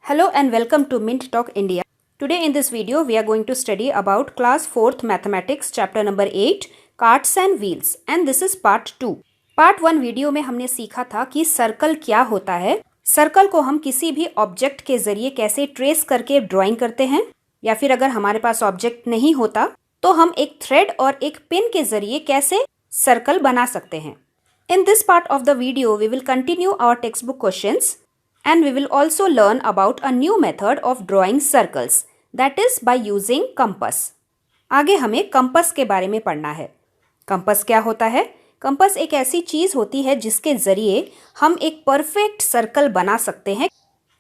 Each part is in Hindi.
Hello and welcome to Mint Talk India. Today in this video we are going to study about class 4th mathematics chapter number 8 carts and wheels and this is part 2. Part 1 video में हमने सीखा था कि सर्कल क्या होता है, सर्कल को हम किसी भी ऑब्जेक्ट के जरिए कैसे ट्रेस करके ड्राइंग करते हैं या फिर अगर हमारे पास ऑब्जेक्ट नहीं होता तो हम एक थ्रेड और एक पिन के जरिए कैसे सर्कल बना सकते हैं. In this part of the video we will continue our textbook questions. And we will also learn about a new method of drawing circles, that is by using compass. आगे हमें कंपास के बारे में पढ़ना है. कंपास क्या होता है? कंपास एक ऐसी चीज़ होती है जिसके ज़रिए हम एक परफेक्ट सर्कल बना सकते हैं.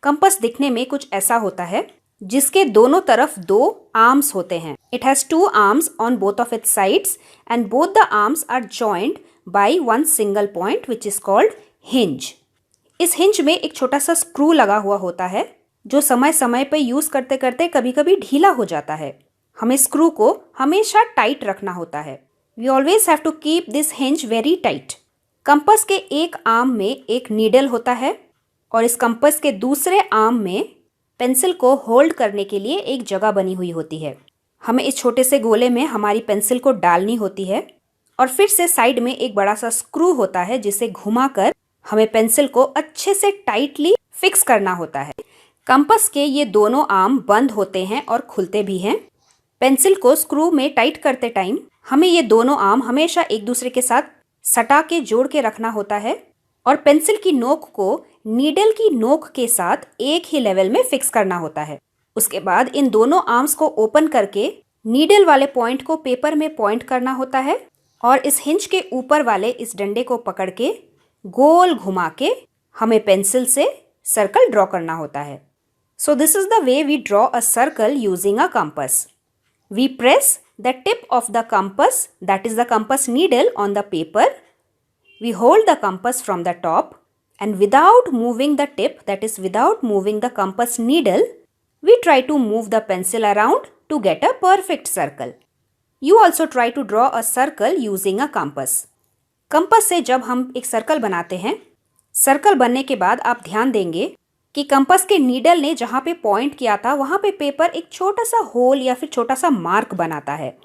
कंपास दिखने में कुछ ऐसा होता है जिसके दोनों तरफ दो आर्म्स होते हैं. It has two arms on both of its sides and both the arms are joined by one single point which is called hinge. इस हिंज में एक छोटा सा स्क्रू लगा हुआ होता है जो समय समय पर यूज़ करते करते कभी कभी ढीला हो जाता है. हमें स्क्रू को हमेशा टाइट रखना होता है. We always have to keep this hinge very tight. Compass के एक आर्म में एक नीडल होता है और इस कंपास के दूसरे आर्म में पेंसिल को होल्ड करने के लिए एक जगह बनी हुई होती है. हमें इस छोटे से गोले में हमारी पेंसिल को डालनी होती है और फिर से साइड में एक बड़ा सा स्क्रू होता है जिसे घुमाकर हमें पेंसिल को अच्छे से टाइटली फिक्स करना होता है. कंपास के ये दोनों आर्म बंद होते हैं और खुलते भी हैं. पेंसिल को स्क्रू में टाइट करते टाइम हमें ये दोनों आर्म हमेशा एक दूसरे के साथ सटा के जोड़ के रखना होता है और पेंसिल की नोक को नीडल की नोक के साथ एक ही लेवल में फिक्स करना होता है. उसके बाद इन दोनों आर्म्स को ओपन करके नीडल वाले पॉइंट को पेपर में पॉइंट करना होता है और इस हिंज के ऊपर वाले इस डंडे को पकड़ के गोल घुमा के हमें पेंसिल से सर्कल ड्रॉ करना होता है. So this is the way we draw a circle using a compass. We press the tip of the compass, that is the compass needle, on the paper. We hold the compass from the top and without moving the tip, that is without moving the compass needle, we try to move the pencil around to get a perfect circle. You also try to draw a circle using a compass. Compass से जब हम एक सर्कल बनाते हैं, सर्कल बनने के बाद आप ध्यान देंगे कि कंपास के नीडल ने जहाँ पे पॉइंट किया था वहाँ पे पेपर एक छोटा सा होल या फिर छोटा सा मार्क बनाता है.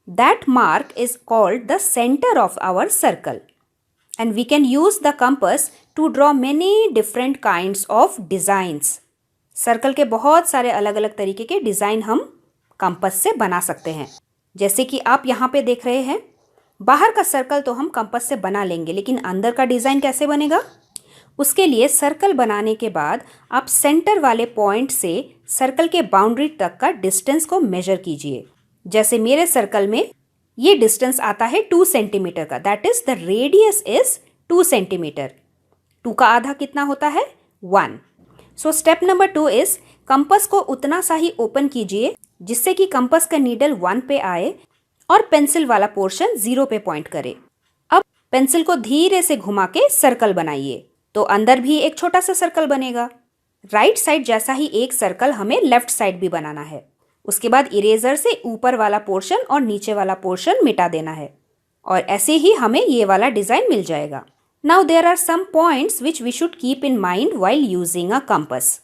That mark is called the centre of our circle and we can use the compass to draw many different kinds of designs. Circle के बहुत सारे अलग अलग तरीके के डिज़ाइन हम कंपास से बना सकते हैं. जैसे कि आप यहाँ पे देख रहे हैं, बाहर का सर्कल तो हम कंपास से बना लेंगे लेकिन अंदर का डिज़ाइन कैसे बनेगा? उसके लिए सर्कल बनाने के बाद आप सेंटर वाले पॉइंट से सर्कल के बाउंड्री तक का डिस्टेंस को मेजर कीजिए. जैसे मेरे सर्कल में ये डिस्टेंस आता है 2 सेंटीमीटर का, that is the radius is 2 centimetre. 2 का आधा कितना होता है? 1. So step number 2 is compass को उतना सा ही ओपन कीजिए जिससे कि कंपास का नीडल 1 पे आए और पेंसिल वाला पोर्शन 0 पे पॉइंट करे. अब पेंसिल को धीरे से घुमा के सर्कल बनाइए तो अंदर भी एक छोटा सा सर्कल बनेगा. राइट साइड जैसा ही एक सर्कल हमें लेफ्ट साइड भी बनाना है. उसके बाद इरेजर से ऊपर वाला पोर्शन और नीचे वाला पोर्शन मिटा देना है और ऐसे ही हमें ये वाला डिज़ाइन मिल जाएगा. Now there are some points which we should keep in mind while using a compass.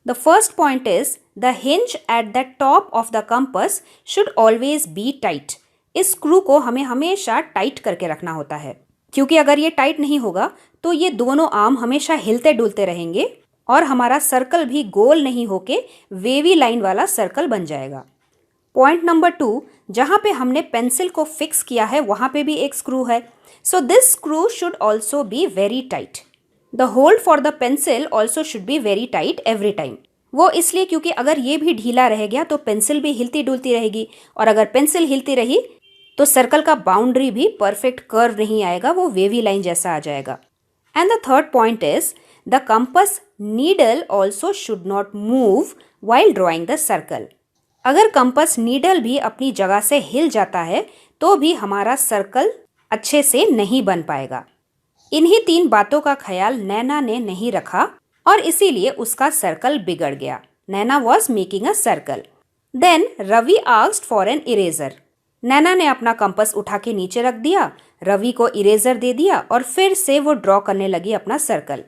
The first point is the hinge at the top of the compass should always be tight. इस स्क्रू को हमें हमेशा टाइट करके रखना होता है क्योंकि अगर ये टाइट नहीं होगा तो ये दोनों आर्म हमेशा हिलते डुलते रहेंगे और हमारा सर्कल भी गोल नहीं होके वेवी लाइन वाला सर्कल बन जाएगा. पॉइंट नंबर 2, जहाँ पे हमने पेंसिल को फिक्स किया है वहाँ पे भी एक स्क्रू है. So this screw should also be very tight. The hold for the pencil also should be very tight every time. वो इसलिए क्योंकि अगर ये भी ढीला रह गया तो पेंसिल भी हिलती डुलती रहेगी और अगर पेंसिल हिलती रही तो सर्कल का बाउंड्री भी परफेक्ट कर्व नहीं आएगा, वो वेवी लाइन जैसा आ जाएगा. And the third point is the compass needle also should not move while drawing the circle. अगर कंपास नीडल भी अपनी जगह से हिल जाता है तो भी हमारा सर्कल अच्छे से नहीं बन पाएगा. इन्हीं 3 बातों का ख्याल नैना ने नहीं रखा और इसीलिए उसका सर्कल बिगड़ गया. Naina was making a circle. Then Ravi asked for an eraser. Naina ने अपना कंपास उठा के नीचे रख दिया, रवि को इरेजर दे दिया और फिर से वो ड्रॉ करने लगी अपना सर्कल.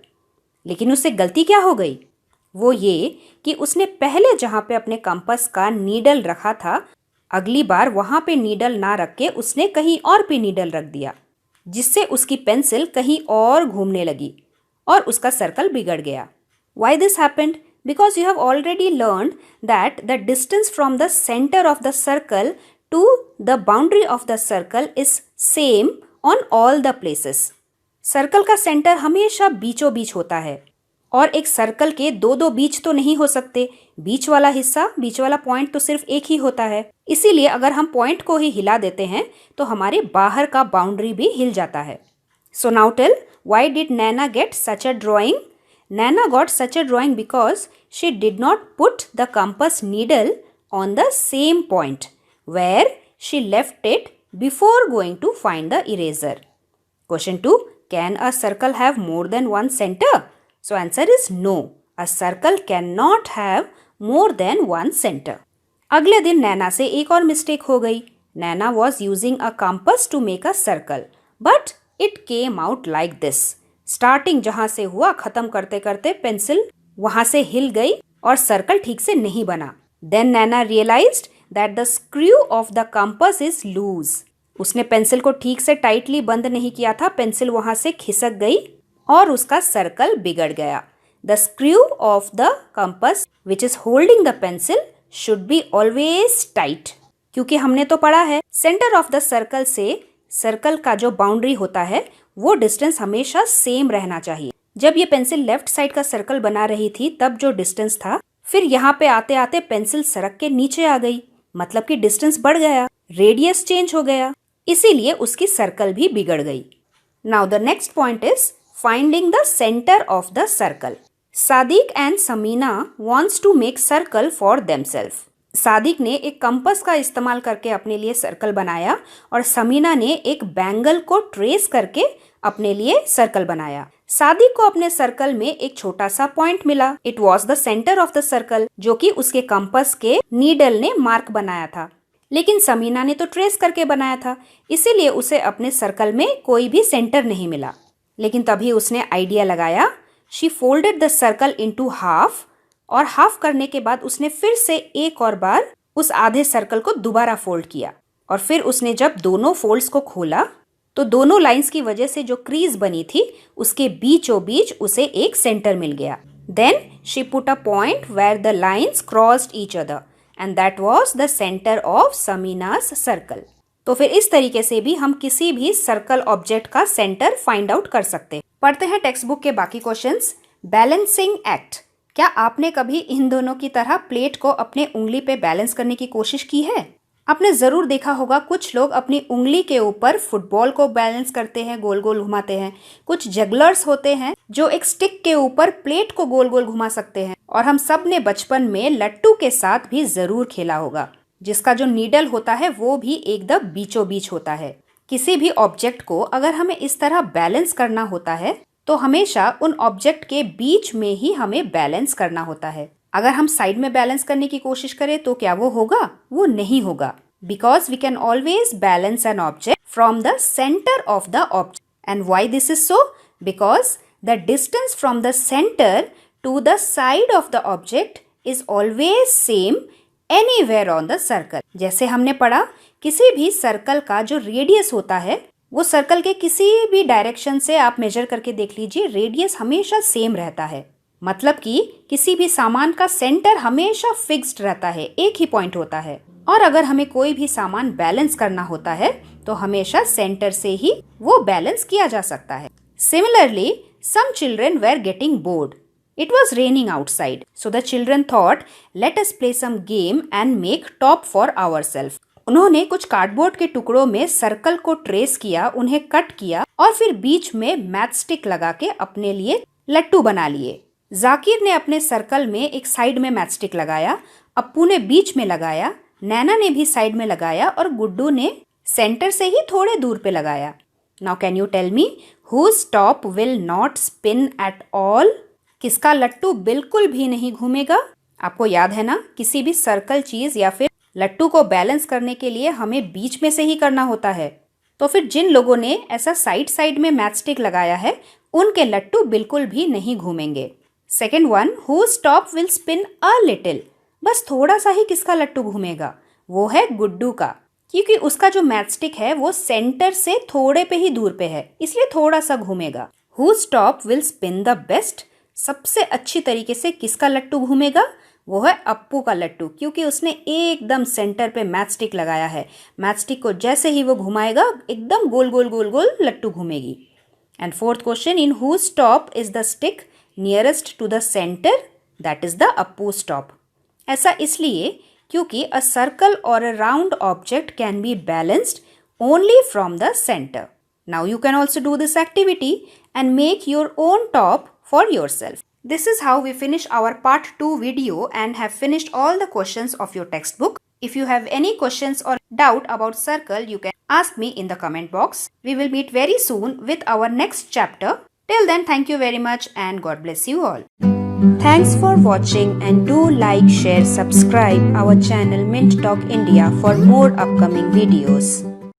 लेकिन उससे गलती क्या हो गई? वो ये कि उसने पहले जहाँ पे अपने कंपास का नीडल रखा था, अगली बार वहाँ पे नीडल ना रख के उसने कहीं और पे नीडल रख दिया, जिससे उसकी पेंसिल कहीं और घूमने लगी और उसका सर्कल बिगड़ गया। Why this happened? Because you have already learned that the distance from the center of the circle to the boundary of the circle is same on all the places. Circle का सेंटर हमेशा बीचों बीच होता है और एक सर्कल के दो दो बीच तो नहीं हो सकते। बीच वाला हिस्सा, बीच वाला पॉइंट तो सिर्फ एक ही होता है। इसीलिए अगर हम पॉइंट को ही हिला देते हैं तो हमारे बाहर का बाउंड्री भी हिल जाता है। So now tell, why did Nana get such a drawing? Nana got such a drawing because she did not put the compass needle on the same point where she left it before going to find the eraser. Question 2. Can a circle have more than one center? So answer is no. A circle cannot have more than one center. अगले दिन नैना से एक और मिस्टेक हो गई। Nana was using a compass to make a circle, but it came out like this. Starting जहां से हुआ, खत्म करते करते पेंसिल वहां से हिल गई और सर्कल ठीक से नहीं बना। Then Naina realised that the screw of the compass is loose. उसने पेंसिल को ठीक से टाइटली बंद नहीं किया था, पेंसिल वहां से खिसक गई और उसका सर्कल बिगड़ गया। The screw of the compass which is holding the pencil should be always tight, क्योंकि हमने तो पढ़ा है सेंटर ऑफ द सर्कल से सर्कल का जो बाउंड्री होता है वो डिस्टेंस हमेशा सेम रहना चाहिए। जब ये पेंसिल लेफ्ट साइड का सर्कल बना रही थी तब जो डिस्टेंस था, फिर यहाँ पे आते आते पेंसिल सरक के नीचे आ गई, मतलब कि डिस्टेंस बढ़ गया, रेडियस चेंज हो गया, इसीलिए उसकी सर्कल भी बिगड़ गई। Now the next point is finding the centre of the circle. Sadiq and Samina wants to make circle for themself. Sadiq ने एक कंपास का इस्तेमाल करके अपने लिए सर्कल बनाया और समीना ने एक बैंगल को ट्रेस करके अपने लिए सर्कल बनाया। सादिक को अपने सर्कल में एक छोटा सा पॉइंट मिला। It was the centre of the circle, जो कि उसके कंपास के नीडल ने मार्क बनाया था। लेकिन समीना ने तो ट्रेस करके बनाया था, इसीलिए उसे अपने सर्कल में कोई भी सेंटर नहीं मिला। लेकिन तभी उसने आइडिया लगाया। She folded the circle into half, और हाफ करने के बाद उसने फिर से एक और बार उस आधे सर्कल को दोबारा फोल्ड किया। और फिर उसने जब दोनों फोल्ड्स को खोला तो दोनों लाइंस की वजह से जो क्रीज बनी थी उसके बीचों बीच उसे एक सेंटर मिल गया। Then she put a point where the lines crossed each other and that was the centre of Samina's circle. तो फिर इस तरीके से भी हम किसी भी सर्कल ऑब्जेक्ट का सेंटर फाइंड आउट कर सकते हैं। पढ़ते हैं टेक्स्ट बुक के बाकी क्वेश्चंस। Balancing act. क्या आपने कभी इन दोनों की तरह प्लेट को अपने उंगली पे बैलेंस करने की कोशिश की है? आपने जरूर देखा होगा कुछ लोग अपनी उंगली के ऊपर फुटबॉल को बैलेंस करते हैं, गोल गोल घुमाते हैं। कुछ जगलर्स होते हैं जो एक स्टिक के ऊपर प्लेट को गोल गोल घुमा सकते हैं। और हम सब ने बचपन में लट्टू के साथ भी जरूर खेला होगा, जिसका जो नीडल होता है वो भी एकदम बीचों बीच होता है। किसी भी ऑब्जेक्ट को अगर हमें इस तरह बैलेंस करना होता है तो हमेशा उन ऑब्जेक्ट के बीच में ही हमें बैलेंस करना होता है। अगर हम साइड में बैलेंस करने की कोशिश करें तो क्या वो होगा? वो नहीं होगा, because we can always balance an object from the centre of the object. And why this is so? Because the distance from the centre to the side of the object is always same anywhere on the circle. जैसे हमने पढ़ा, किसी भी सर्कल का जो रेडियस होता है वो सर्कल के किसी भी डायरेक्शन से आप मेजर करके देख लीजिए, रेडियस हमेशा सेम रहता है। मतलब कि किसी भी सामान का सेंटर हमेशा फिक्स्ड रहता है, एक ही पॉइंट होता है। और अगर हमें कोई भी सामान बैलेंस करना होता है तो हमेशा सेंटर से ही वो बैलेंस किया जा सकता है। Similarly, some children were getting bored. It was raining outside, so the children thought, let us play some game and make top for ourselves. उन्होंने कुछ कार्डबोर्ड के टुकड़ों में सर्कल को ट्रेस किया, उन्हें कट किया और फिर बीच में मैथ स्टिक लगा के अपने लिए लट्टू बना लिए। जाकिर ने अपने सर्कल में एक साइड में मैथ स्टिक लगाया, अप्पू ने बीच में लगाया, नैना ने भी साइड में लगाया और गुड्डू ने सेंटर से ही थोड़े दूर पे लगाया। Now can you tell me whose top will not spin at all? किसका लट्टू बिल्कुल भी नहीं घूमेगा? आपको याद है ना, किसी भी सर्कल चीज या फिर लट्टू को बैलेंस करने के लिए हमें बीच में से ही करना होता है। तो फिर जिन लोगों ने ऐसा साइड साइड में मैच स्टिक लगाया है उनके लट्टू बिल्कुल भी नहीं घूमेंगे। Second one, whose top will spin a little. बस थोड़ा सा ही किसका लट्टू घूमेगा? वो है गुड्डू का, क्योंकि उसका जो मैचस्टिक है वो सेंटर से थोड़े पे ही दूर पे है, इसलिए थोड़ा सा घूमेगा। Whose top will spin the best. सबसे अच्छी तरीके से किसका लट्टू घूमेगा? वो है अप्पू का लट्टू, क्योंकि उसने एकदम सेंटर पे मैचस्टिक लगाया है। मैचस्टिक को जैसे ही वो घुमाएगा एकदम गोल गोल गोल गोल लट्टू घूमेगी। And fourth question, in whose top is the stick nearest to the center, that is the Appu's top. ऐसा इसलिए क्योंकि a circle or a round object can be balanced only from the center. Now you can also do this activity and make your own top for yourself. This is how we finish our part 2 video and have finished all the questions of your textbook. If you have any questions or doubt about circle, you can ask me in the comment box. We will meet very soon with our next chapter. Till then, thank you very much and God bless you all. Thanks for watching and do like, share, subscribe our channel Mint Talk India for more upcoming videos.